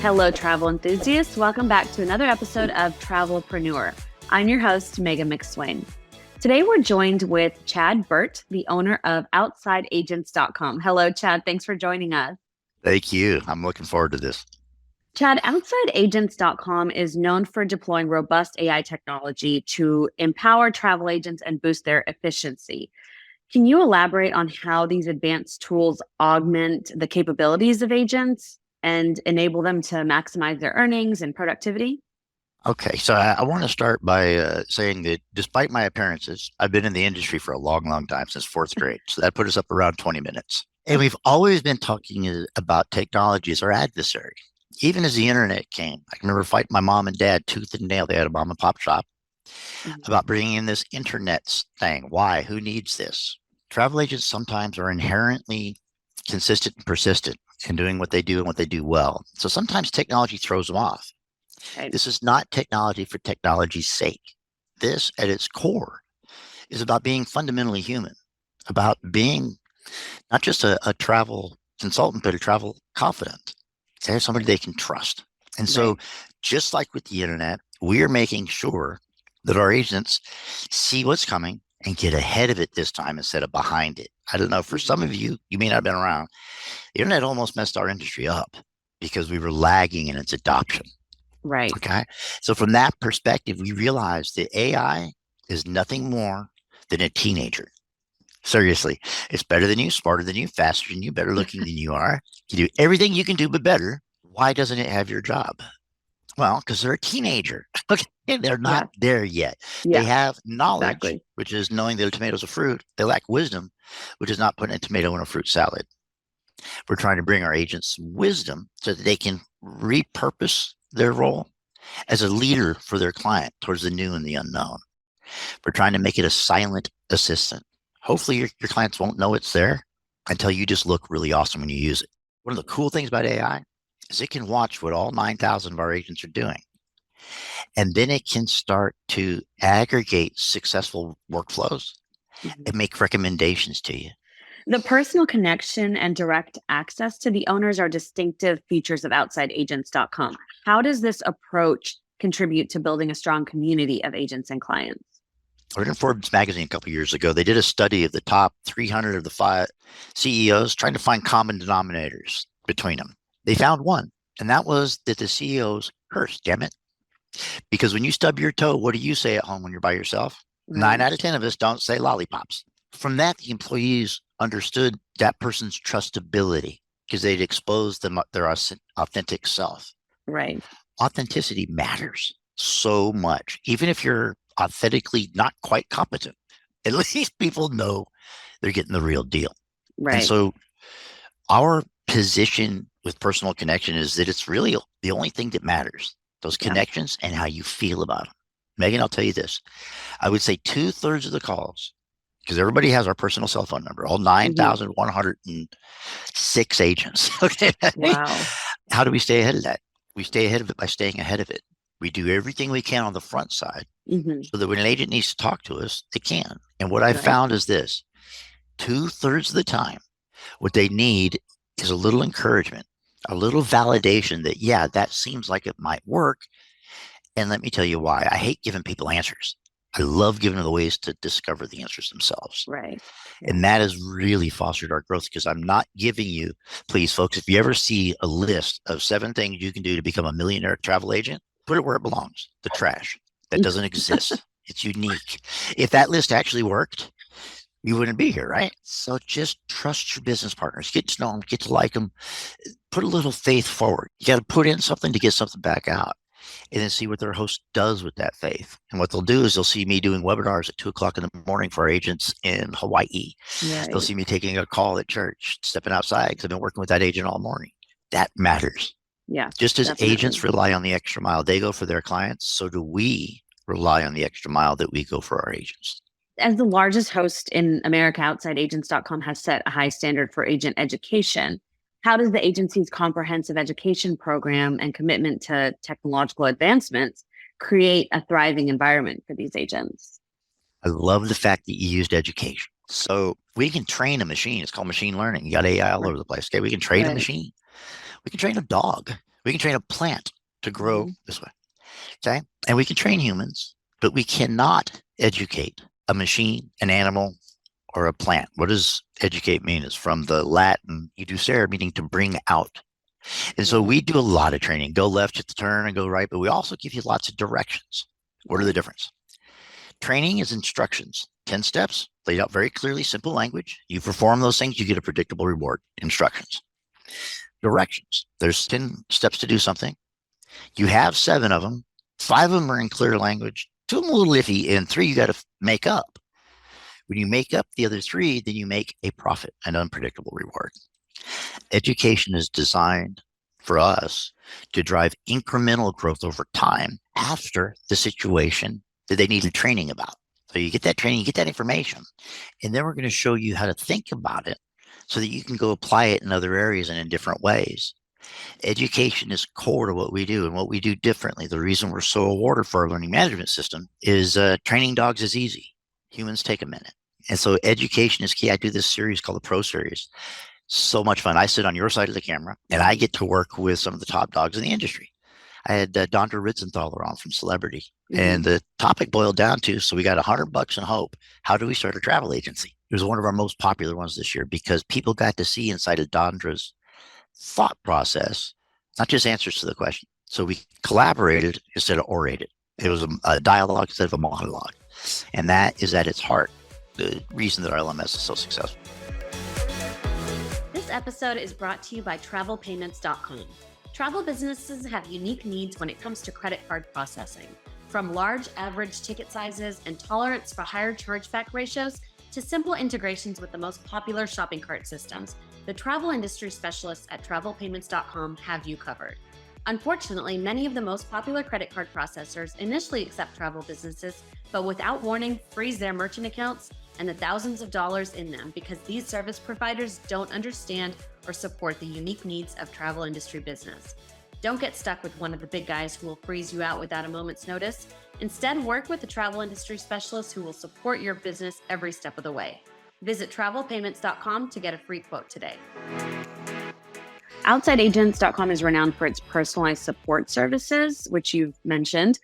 Hello, travel enthusiasts. Welcome back to another episode of Travel-Preneur. I'm your host, Megan McSwain. Today, we're joined with Chad Burt, the owner of OutsideAgents.com. Hello, Chad. Thanks for joining us. Thank you. I'm looking forward to this. Chad, OutsideAgents.com is known for deploying robust AI technology to empower travel agents and boost their efficiency. Can you elaborate on how these advanced tools augment the capabilities of agents and enable them to maximize their earnings and productivity? Okay, so I want to start by saying that despite my appearances, I've been in the industry for a long, long time, since fourth grade. So that put us up around 20 minutes. And we've always been talking about technology as our adversary. Even as the internet came, I can remember fighting my mom and dad tooth and nail. They had a mom and pop shop about bringing in this internet thing. Why? Who needs this? Travel agents sometimes are inherently consistent and persistent in doing what they do and what they do well. So sometimes technology throws them off. Right. This is not technology for technology's sake. This, at its core, is about being fundamentally human, about being not just a travel consultant, but a travel confidant. They're somebody they can trust. And so, just like with the internet, we are making sure that our agents see what's coming and get ahead of it this time instead of behind it. I don't know, for some of you, you may not have been around. The internet almost messed our industry up because we were lagging in its adoption. Right. Okay. So from that perspective, we realized that AI is nothing more than a teenager. Seriously, it's better than you, smarter than you, faster than you, better looking than you are. You do everything you can do, but better. Why doesn't it have your job? Well, because they're a teenager. Okay. They're not there yet. Yeah. They have knowledge, Exactly. which is knowing that a tomato is a fruit. They lack wisdom, which is not putting a tomato in a fruit salad. We're trying to bring our agents wisdom so that they can repurpose their role as a leader for their client towards the new and the unknown. We're trying to make it a silent assistant. Hopefully your clients won't know it's there until you just look really awesome when you use it. One of the cool things about AI is it can watch what all 9,000 of our agents are doing. And then it can start to aggregate successful workflows and make recommendations to you. The personal connection and direct access to the owners are distinctive features of OutsideAgents.com. How does this approach contribute to building a strong community of agents and clients? I read in Forbes magazine a couple of years ago, they did a study of the top 300 of the 5 CEOs trying to find common denominators between them. They found one, and that was that the CEOs curse, damn it. Because when you stub your toe, what do you say at home when you're by yourself? Right. 9 out of 10 of us don't say lollipops. From that, the employees understood that person's trustability because they'd exposed them their authentic self. Right. Authenticity matters so much. Even if you're authentically not quite competent, at least people know they're getting the real deal. Right. And so our position with personal connection is that it's really the only thing that matters, those connections and how you feel about them. Megan, I'll tell you this. I would say 2/3 of the calls, because everybody has our personal cell phone number, all 9,106 agents. Okay. Wow. How do we stay ahead of that? We stay ahead of it by staying ahead of it. We do everything we can on the front side so that when an agent needs to talk to us, they can. And what I found is this: 2/3 of the time, what they need is a little encouragement, a little validation that, yeah, that seems like it might work. And let me tell you why. I hate giving people answers. I love giving them the ways to discover the answers themselves. Right. And that has really fostered our growth because I'm not giving you, please, folks, if you ever see a list of 7 things you can do to become a millionaire travel agent, put it where it belongs, the trash. That doesn't exist. It's unique. If that list actually worked, you wouldn't be here, right? So just trust your business partners. Get to know them, get to like them, put a little faith forward. You got to put in something to get something back out. And then see what their host does with that faith. And what they'll do is they'll see me doing webinars at 2:00 in the morning for our agents in Hawaii. Right. They'll see me taking a call at church, stepping outside because I've been working with that agent all morning. That matters. Yeah. Just as agents rely on the extra mile they go for their clients, so do we rely on the extra mile that we go for our agents. As the largest host in America, OutsideAgents.com has set a high standard for agent education. How does the agency's comprehensive education program and commitment to technological advancements create a thriving environment for these agents? I love the fact that you used education. So we can train a machine. It's called machine learning. You got AI all over the place. Okay, we can train a machine. We can train a dog. We can train a plant to grow Mhm. this way. Okay. And we can train humans, but we cannot educate a machine, an animal, or a plant. What does educate mean? It's from the Latin educere, meaning to bring out. And so Mhm. we do a lot of training. Go left at the turn and go right, but we also give you lots of directions. What are the Right. difference? Training is instructions, 10 steps laid out very clearly, simple language. You perform those things, you get a predictable reward. Instructions. Directions. There's 10 steps to do something. You have 7 of them. 5 of them are in clear language. 2 of them a little iffy, and 3 you got to make up. When you make up the other 3, then you make a profit, an unpredictable reward. Education is designed for us to drive incremental growth over time after the situation that they needed training about. So you get that training, you get that information, and then we're going to show you how to think about it so that you can go apply it in other areas and in different ways. Education is core to what we do and what we do differently. The reason we're so awarded for our learning management system is training dogs is easy. Humans take a minute. And so education is key. I do this series called the Pro Series. So much fun. I sit on your side of the camera and I get to work with some of the top dogs in the industry. I had Dondra Ritzenthaler on from Celebrity, Mhm. and the topic boiled down to, so we got $100 in hope. How do we start a travel agency? It was one of our most popular ones this year because people got to see inside of Dondra's thought process, not just answers to the question. So we collaborated instead of orated. It was a dialogue instead of a monologue. And that is at its heart the reason that our LMS is so successful. This episode is brought to you by Travel-Payments.com. Travel businesses have unique needs when it comes to credit card processing. From large average ticket sizes and tolerance for higher chargeback ratios to simple integrations with the most popular shopping cart systems, the travel industry specialists at Travel-Payments.com have you covered. Unfortunately, many of the most popular credit card processors initially accept travel businesses, but without warning, freeze their merchant accounts and the thousands of dollars in them because these service providers don't understand or support the unique needs of travel industry business. Don't get stuck with one of the big guys who will freeze you out without a moment's notice. Instead, work with the travel industry specialists who will support your business every step of the way. Visit travelpayments.com to get a free quote today. OutsideAgents.com is renowned for its personalized support services, which you've mentioned.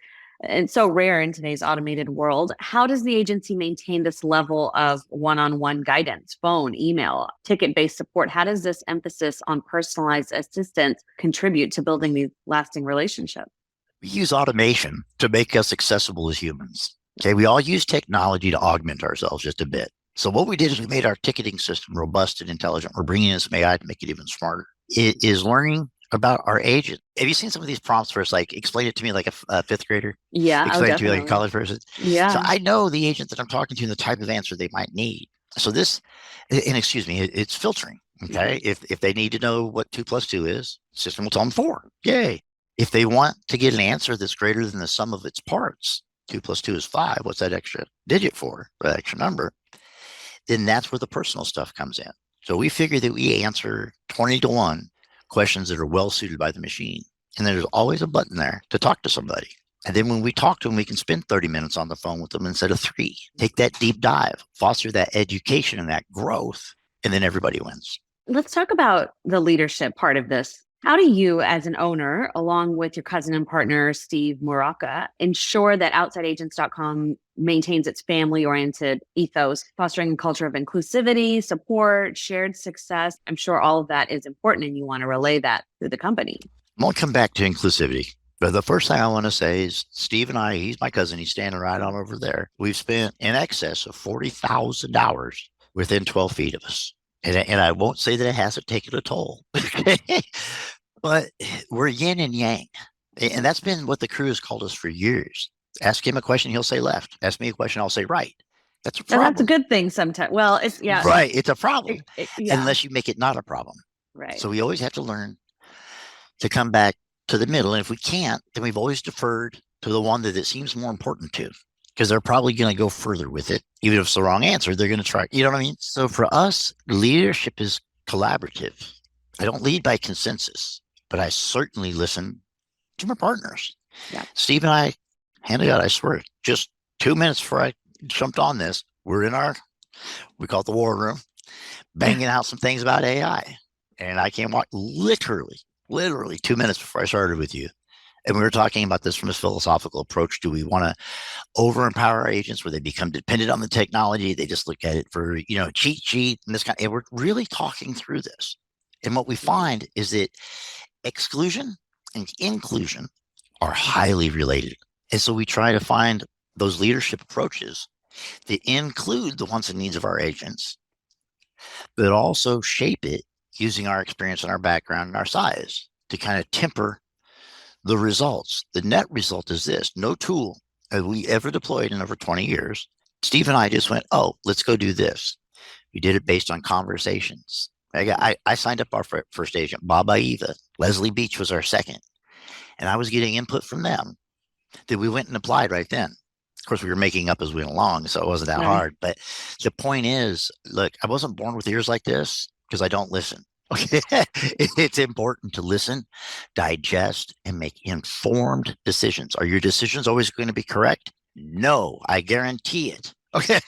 It's so rare in today's automated world. How does the agency maintain this level of one-on-one guidance, phone, email, ticket-based support? How does this emphasis on personalized assistance contribute to building these lasting relationships? We use automation to make us accessible as humans. Okay, we all use technology to augment ourselves just a bit. So what we did is we made our ticketing system robust and intelligent. We're bringing in some AI to make it even smarter. It is learning about our agent. Have you seen some of these prompts where it's like, explain it to me like a fifth grader? Yeah, oh, Explain it to me like a definitely. college person. So Yeah. I know the agent that I'm talking to and the type of answer they might need. So this, and excuse me, it's filtering. Okay. If they need to know what 2 + 2 is, system will tell them 4. Yay. If they want to get an answer that's greater than the sum of its parts, 2 + 2 is 5. What's that extra digit for? That extra number. Then that's where the personal stuff comes in. So we figure that we answer 20-1 questions that are well suited by the machine. And there's always a button there to talk to somebody. And then when we talk to them, we can spend 30 minutes on the phone with them instead of 3. Take that deep dive, foster that education and that growth, and then everybody wins. Let's talk about the leadership part of this. How do you, as an owner, along with your cousin and partner, Steve Muraka, ensure that OutsideAgents.com maintains its family oriented ethos, fostering a culture of inclusivity, support, shared success? I'm sure all of that is important and you want to relay that through the company. I'm going to come back to inclusivity. But the first thing I want to say is Steve and I, he's my cousin, he's standing right on over there. We've spent in excess of 40,000 hours within 12 feet of us. And I won't say that it hasn't taken a toll, but we're yin and yang. And that's been what the crew has called us for years. Ask him a question, he'll say left. Ask me a question, I'll say right. That's a And that's a problem. good thing sometimes. Well, it's, yeah. Right. It's a problem Yeah. unless you make it not a problem. Right. So we always have to learn to come back to the middle. And if we can't, then we've always deferred to the one that it seems more important to, because they're probably going to go further with it. Even if it's the wrong answer, they're going to try. You know what I mean? So for us, leadership is collaborative. I don't lead by consensus, but I certainly listen to my partners. Yeah. Steve and I, hand it out, I swear, just 2 minutes before I jumped on this, we're in we call it the war room, banging out some things about AI. And I can't walk literally literally 2 minutes before I started with you. And we were talking about this from a philosophical approach. Do we want to over empower our agents where they become dependent on the technology? They just look at it for, cheat sheet and this kind of, and we're really talking through this. And what we find is that exclusion and inclusion are highly related. And so we try to find those leadership approaches that include the wants and needs of our agents, but also shape it using our experience and our background and our size to kind of temper the results. The net result is this: no tool have we ever deployed in over 20 years. Steve and I just went, oh, let's go do this. We did it based on conversations. I signed up our first agent, Bob Aiva. Leslie Beach was our second. And I was getting input from them that we went and applied right then. Of course, we were making up as we went along, so it wasn't that hard. But the point is, look, I wasn't born with ears like this because I don't listen. Okay, it's important to listen, digest, and make informed decisions. Are your decisions always going to be correct? No, I guarantee it. Okay,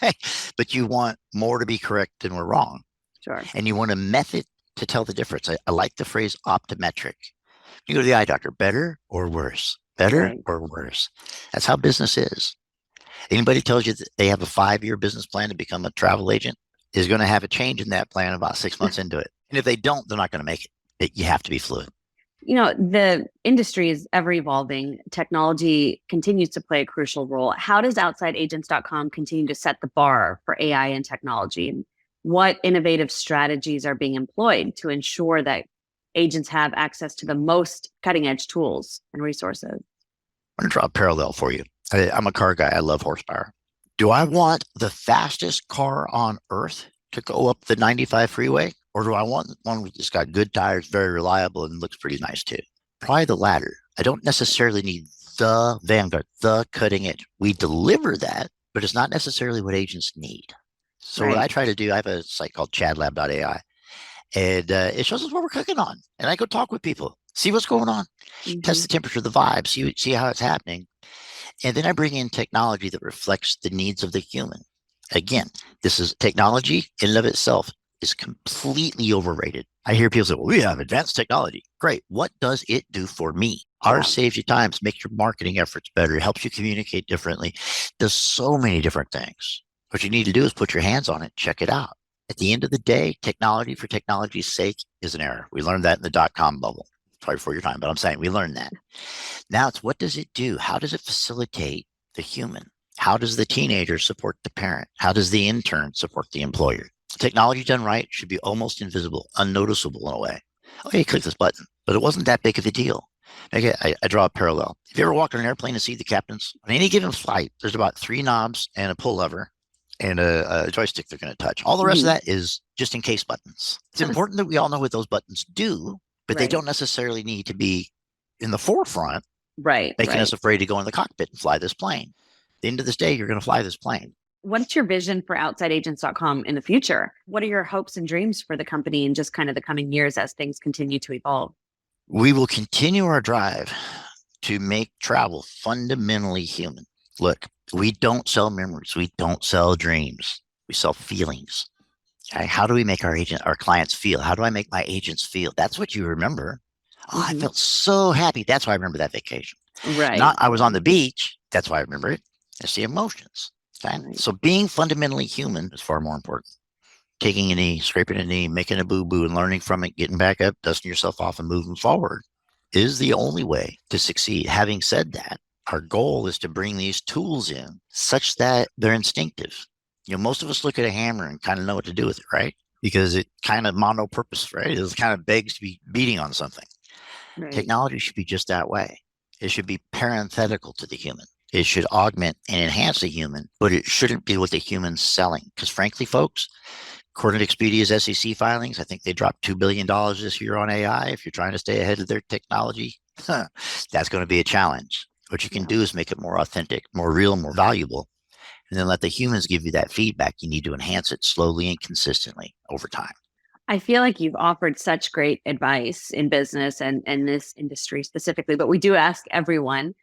but you want more to be correct than we're wrong. Sure. And you want a method to tell the difference. I like the phrase optometric. You go to the eye doctor, better or worse? Better or worse? That's how business is. Anybody tells you that they have a 5-year business plan to become a travel agent is going to have a change in that plan about 6 months into it. And if they don't, they're not going to make it. You have to be fluid. The industry is ever evolving. Technology continues to play a crucial role. How does OutsideAgents.com continue to set the bar for AI and technology? And what innovative strategies are being employed to ensure that agents have access to the most cutting edge tools and resources? I'm going to draw a parallel for you. I'm a car guy. I love horsepower. Do I want the fastest car on earth to go up the 95 freeway? Or do I want one that's got good tires, very reliable, and looks pretty nice too? Probably the latter. I don't necessarily need the Vanguard, the cutting edge. We deliver that, but it's not necessarily what agents need. So what I try to do, I have a site called chadlab.ai, and it shows us what we're cooking on. And I go talk with people, see what's going on, test the temperature, the vibe, see how it's happening. And then I bring in technology that reflects the needs of the human. Again, this is technology in and of itself is completely overrated. I hear people say, well, we have advanced technology. Great. What does it do for me? Ours saves you time, makes your marketing efforts better, helps you communicate differently, does so many different things. What you need to do is put your hands on it, check it out. At the end of the day, technology for technology's sake is an error. We learned that in the dot-com bubble. Probably before your time, but I'm saying we learned that. Now it's what does it do? How does it facilitate the human? How does the teenager support the parent? How does the intern support the employer? Technology done right should be almost invisible, unnoticeable in a way. Okay, click this button, but it wasn't that big of a deal. Okay, I draw a parallel. If you ever walk on an airplane and see the captains, on any given flight, there's about 3 knobs and a pull lever and a joystick they're going to touch. All the rest of that is just in case buttons. It's important that we all know what those buttons do, but they don't necessarily need to be in the forefront, making us afraid to go in the cockpit and fly this plane. At the end of this day, you're going to fly this plane. What's your vision for OutsideAgents.com in the future? What are your hopes and dreams for the company in just kind of the coming years as things continue to evolve? We will continue our drive to make travel fundamentally human. Look, we don't sell memories. We don't sell dreams. We sell feelings. Okay? How do we make our clients feel? How do I make my agents feel? That's what you remember. Oh, I felt so happy. That's why I remember that vacation. Not I was on the beach. That's why I remember it. It's the emotions. Okay? So being fundamentally human is far more important. Taking a knee, scraping a knee, making a boo-boo and learning from it, getting back up, dusting yourself off and moving forward is the only way to succeed. Having said that, our goal is to bring these tools in such that they're instinctive. Most of us look at a hammer and kind of know what to do with it, right? Because it kind of mono-purpose, right? It kind of begs to be beating on something. Technology should be just that way. It should be parenthetical to the human. It should augment and enhance the human, but it shouldn't be what the human's selling. Because frankly, folks, according to Expedia's SEC filings, I think they dropped $2 billion this year on AI. If you're trying to stay ahead of their technology, that's going to be a challenge. What you can do is make it more authentic, more real, more valuable, and then let the humans give you that feedback. You need to enhance it slowly and consistently over time. I feel like you've offered such great advice in business and this industry specifically, but we do ask everyone,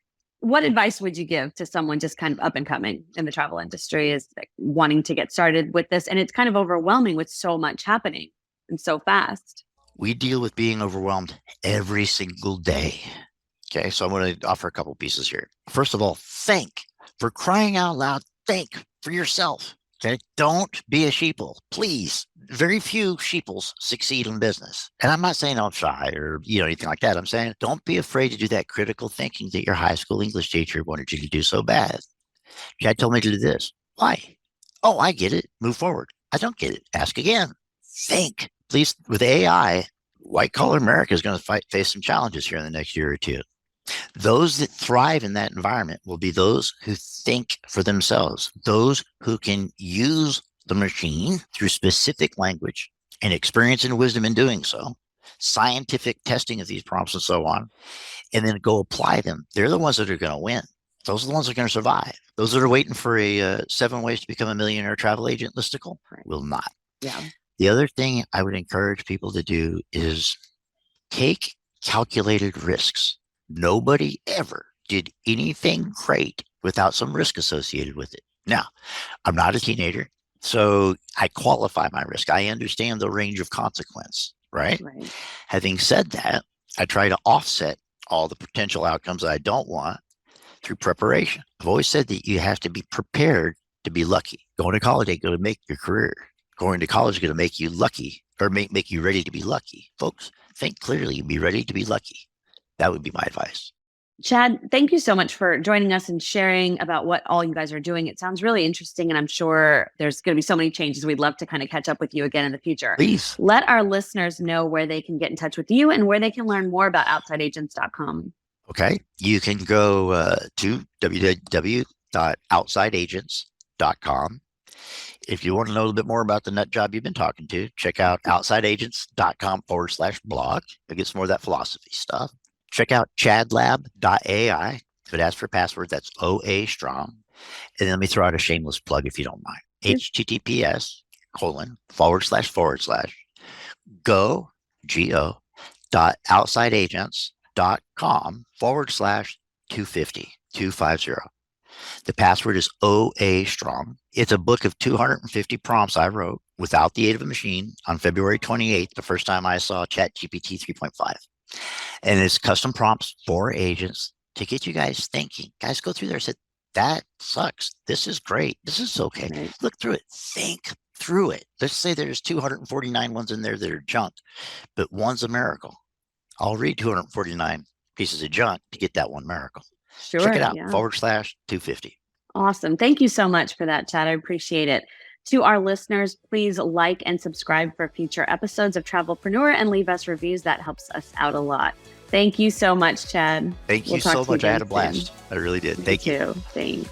what advice would you give to someone just kind of up and coming in the travel industry, is like wanting to get started with this? And it's kind of overwhelming with so much happening and so fast. We deal with being overwhelmed every single day. Okay, so I'm going to offer a couple pieces here. First of all, think. For crying out loud, think for yourself. Okay, don't be a sheeple, please. Very few sheeples succeed in business. And I'm not saying I'm shy or anything like that. I'm saying don't be afraid to do that critical thinking that your high school English teacher wanted you to do so bad. Chad told me to do this. Why? Oh, I get it. Move forward. I don't get it. Ask again. Think. Please, with AI, white collar America is going to face some challenges here in the next year or two. Those that thrive in that environment will be those who think for themselves, those who can use the machine through specific language and experience and wisdom in doing so, scientific testing of these prompts and so on, and then go apply them. They're the ones that are going to win. Those are the ones that are going to survive. Those that are waiting for a 7 ways to become a millionaire travel agent listicle will not. Yeah. The other thing I would encourage people to do is take calculated risks. Nobody ever did anything great without some risk associated with it. Now, I'm not a teenager, so I qualify my risk. I understand the range of consequence, right? Having said that, I try to offset all the potential outcomes that I don't want through preparation. I've always said that you have to be prepared to be lucky. Going to college ain't going to make your career. Going to college is going to make you lucky or make you ready to be lucky. Folks, think clearly and be ready to be lucky. That would be my advice. Chad, thank you so much for joining us and sharing about what all you guys are doing. It sounds really interesting, and I'm sure there's going to be so many changes. We'd love to kind of catch up with you again in the future. Please. Let our listeners know where they can get in touch with you and where they can learn more about outsideagents.com. Okay. You can go to www.outsideagents.com. If you want to know a little bit more about the nut job you've been talking to, check out outsideagents.com/blog. It gets more of that philosophy stuff. Check out chadlab.ai. If it asks for a password, that's OA strong. And then let me throw out a shameless plug if you don't mind. https://go.outsideagents.com/250. The password is OA strong. It's a book of 250 prompts I wrote without the aid of a machine on February 28th, the first time I saw ChatGPT 3.5. And it's custom prompts for agents to get you guys thinking. Guys, go through there and say, that sucks. This is great. This is okay. Right. Look through it. Think through it. Let's say there's 249 ones in there that are junk, but one's a miracle. I'll read 249 pieces of junk to get that one miracle. Sure. Check it out, /250. Awesome. Thank you so much for that, Chad. I appreciate it. To our listeners, please like and subscribe for future episodes of Travel-Preneur and leave us reviews. That helps us out a lot. Thank you so much, Chad. Thank you so much. I had a blast. I really did. Thank you. Thanks.